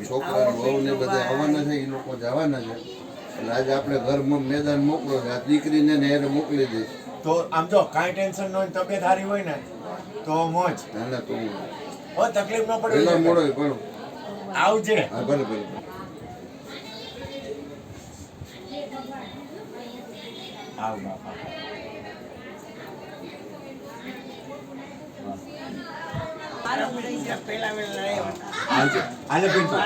છોકરા બહુ ને બધા આવવાના છે, એ લોકો જવાના છે. એટલે આજે આપણે ઘરમાં મેદાન મોકલો છે, આ દીકરીને ને એને મોકલી દઈશ. તો આમ જો કાંઈ ટેન્શન ન હોય, તબિયત સારી હોય ને તો મોજ. ના તો તકલીફ ન પડે. પેલા મોડો પણ આવજે. હા ભલે ભલે. આવ બાપા. આજે પિન્ટુ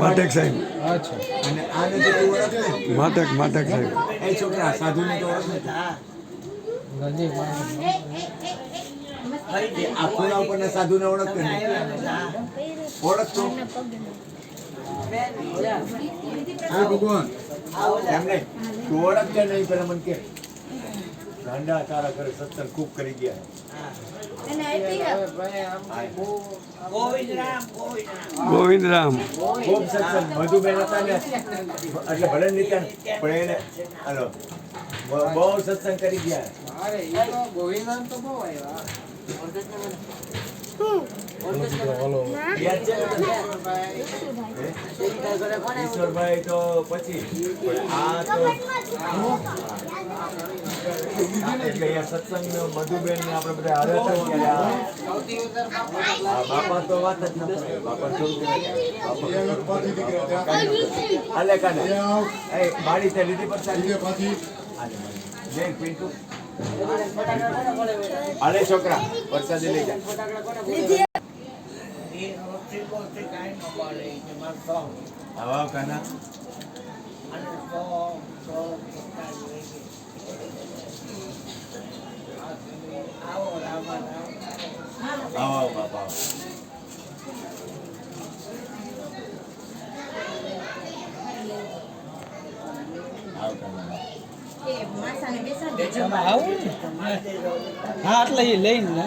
માટક સાહેબ. અને આને તો તું ઓળખ ને? માટક સાહેબ. એ છોકરા સાધુને તો ઓળખ ને? આ ખોલા ઉપરના સાધુને ઓળખતો ને? ઓળખતો? હા ભગવાન એમને તું ઓળખતો નહીં, પેલા મને કે ગાંડા તારા ઘરે સત્સંગ ખૂબ કરી ગયા. ગોવિંદરામ. ખૂબ સત્સંગ મધુબેન હતા ને એટલે ભલે નીકળ પણ એને હાલો બહુ સત્સંગ કરી ગયા. ઈશ્વરભાઈ તો પછી આ તો એટલે સત્સંગ મધુબેન ને આપણે બધા હારે બાપા તો વાત જ ન કરે. બાપા હાલે કાને એ મારી તે લીધી પર જય પિન્ટુ હાલે છોકરા પ્રસાદી લઈ જા. આવા કાના આવો બાપા. હા એટલે એ લઈને